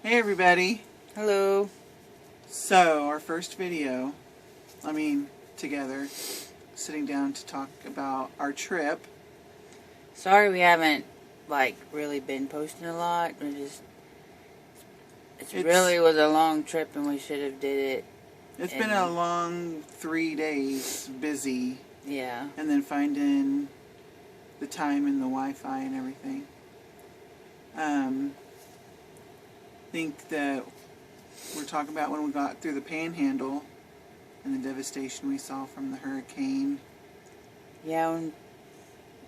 Hey everybody. Hello. So, our first video, together, sitting down to talk about our trip. Sorry we haven't, really been posting a lot. It really was a long trip and we should have did it. It's been a long 3 days, busy. Yeah. And then finding the time and the Wi-Fi and everything. Think that we're talking about when we got through the Panhandle and the devastation we saw from the hurricane. Yeah.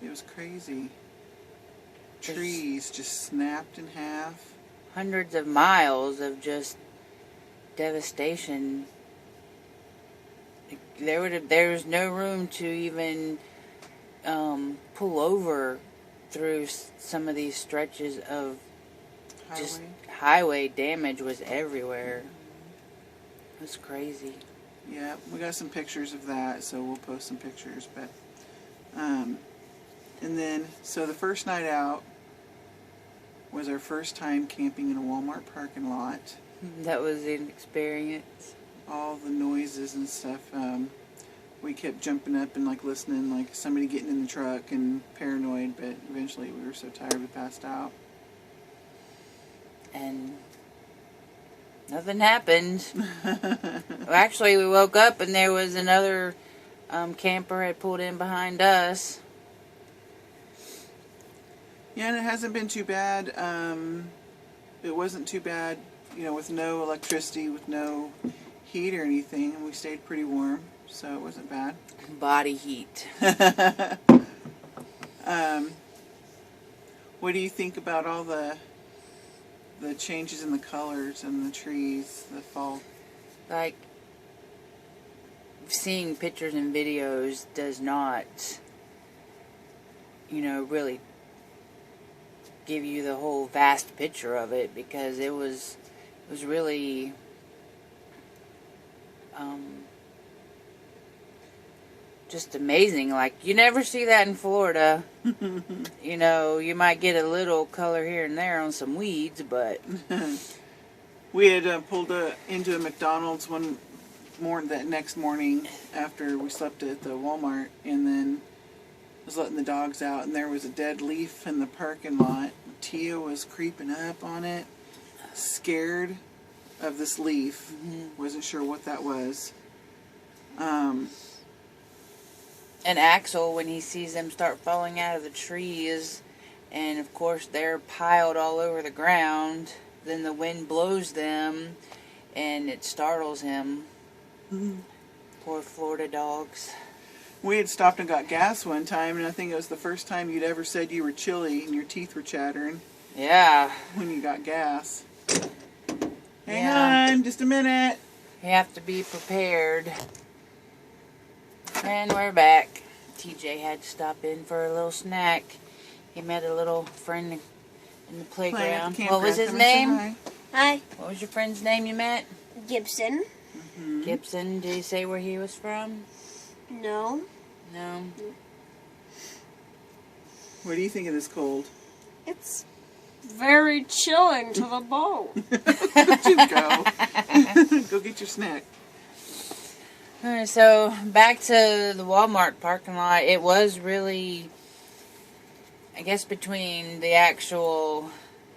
It was crazy. Trees just snapped in half. Hundreds of miles of just devastation. There was no room to even pull over through some of these stretches of just highway. Damage was everywhere. It was crazy. Yeah, we got some pictures of that, so we'll post some pictures. But and then, so the first night out was our first time camping in a Walmart parking lot. That was an experience. All the noises and stuff. We kept jumping up and listening, like somebody getting in the truck and paranoid, but eventually we were so tired we passed out. And nothing happened. Well, actually, we woke up and there was another camper had pulled in behind us. Yeah, and it hasn't been too bad. It wasn't too bad, with no electricity, with no heat or anything, and we stayed pretty warm, so it wasn't bad. Body heat. What do you think about all the changes in the colors and the trees, the fall? Seeing pictures and videos does not, really give you the whole vast picture of it, because it was really just amazing. You never see that in Florida. You might get a little color here and there on some weeds, but we had pulled into a McDonald's that next morning after we slept at the Walmart, and then was letting the dogs out, and there was a dead leaf in the parking lot. Tia was creeping up on it, scared of this leaf. Wasn't sure what that was. And Axel, when he sees them start falling out of the trees, and of course they're piled all over the ground, then the wind blows them, and it startles him. Poor Florida dogs. We had stopped and got gas one time, and I think it was the first time you'd ever said you were chilly and your teeth were chattering. Yeah. When you got gas. Hang on, just a minute. You have to be prepared. And we're back. TJ had to stop in for a little snack. He met a little friend in the playground. What was his name? Hi. What was your friend's name you met? Gibson. Gibson. Did he say where he was from? No. No. What do you think of this cold? It's very chilling to the bone. Where'd you go? Go get your snack. Alright, so back to the Walmart parking lot. It was really, I guess, between the actual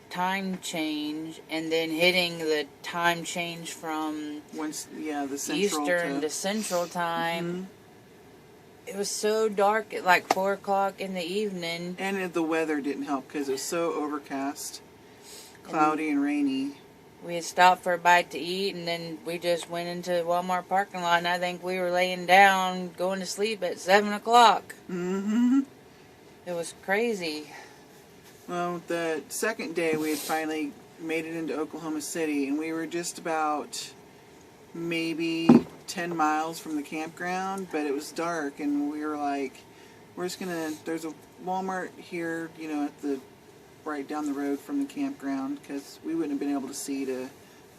time change and then hitting the time change from the central Eastern to Central time. It was so dark at 4 o'clock in the evening. And the weather didn't help because it was so overcast, cloudy and rainy. We had stopped for a bite to eat, and then we just went into the Walmart parking lot, and I think we were laying down, going to sleep at 7 o'clock. It was crazy. Well, the second day we had finally made it into Oklahoma City, and we were just about maybe 10 miles from the campground, but it was dark, and we were like, there's a Walmart here, right down the road from the campground, because we wouldn't have been able to see to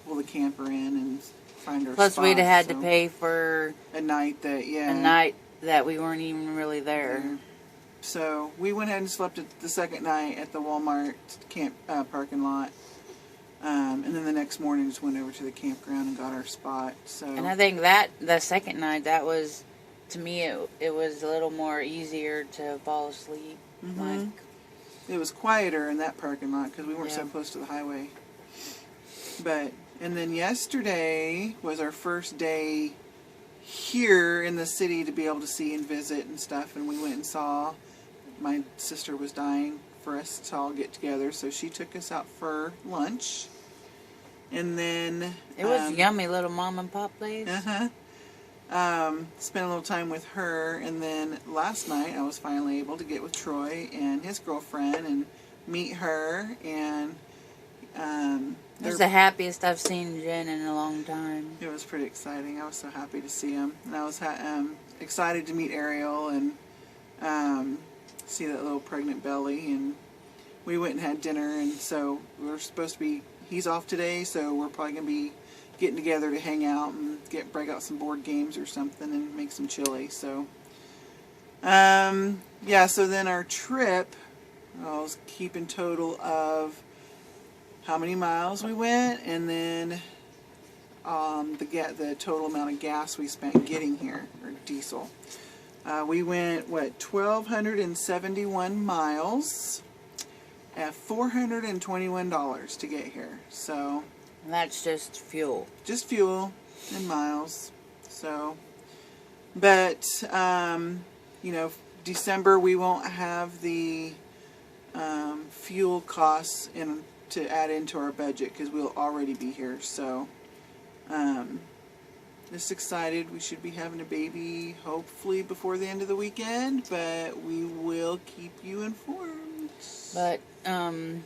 pull the camper in and find our Plus, spot. we'd have had to pay for a night that we weren't even really there. So we went ahead and slept the second night at the Walmart camp parking lot. And then the next morning just went over to the campground and got our spot. So And I think that the second night, that was, to me, it was a little more easier to fall asleep. Like, it was quieter in that parking lot because we weren't so Yeah. close to the highway. And then yesterday was our first day here in the city to be able to see and visit and stuff. And we went and saw, my sister was dying for us to all get together, so she took us out for lunch. And then it was a yummy little mom and pop place. spent a little time with her, and then last night I was finally able to get with Troy and his girlfriend and meet her, and It was the happiest I've seen Jen in a long time. it was pretty exciting. I was so happy to see him, and I was excited to meet Ariel and see that little pregnant belly. And we went and had dinner, and so we're supposed to be. He's off today, so we're probably gonna be getting together to hang out and break out some board games or something and make some chili. So yeah. So then our trip, I was keeping total of how many miles we went, and then the total amount of gas we spent getting here, or diesel. We went, 1,271 miles at $421 to get here. So And that's just fuel. just fuel and miles. So, but December we won't have the fuel costs to add into our budget because we'll already be here. So, just excited. We should be having a baby hopefully before the end of the weekend, but we will keep you informed. But on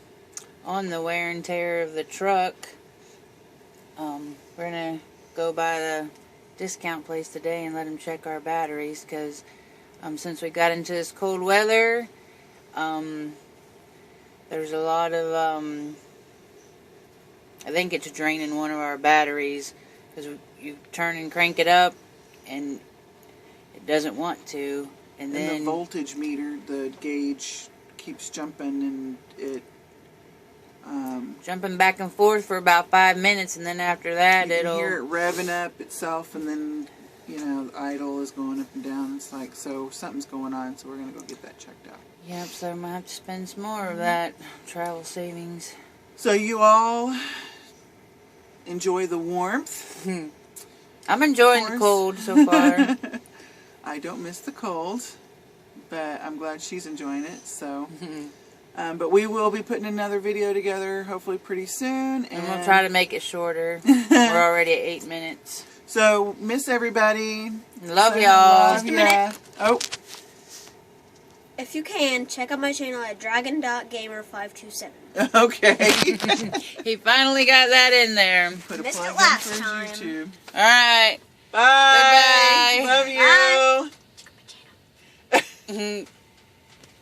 the wear and tear of the truck, we're going to go by the discount place today and let them check our batteries, because since we got into this cold weather, there's a lot of, I think it's draining one of our batteries, because you turn and crank it up and it doesn't want to. And then the voltage meter, the gauge keeps jumping, and it jumping back and forth for about 5 minutes, and then after that you can it'll hear it revving up itself, and then the idle is going up and down. It's like, so something's going on, so we're gonna go get that checked out. Yep, so I'm going to have to spend some more of that travel savings. So you all enjoy the warmth. I'm enjoying the cold so far. I don't miss the cold, but I'm glad she's enjoying it. So, but we will be putting another video together hopefully pretty soon, And we'll try to make it shorter. We're already at 8 minutes. So miss everybody. Love So, y'all. love ya. Oh, If you can, check out my channel at dragon.gamer527. okay. He finally got that in there. Put a Missed plug it last in for his time. YouTube. Alright. Bye. Goodbye. Love you. Bye. Mhm.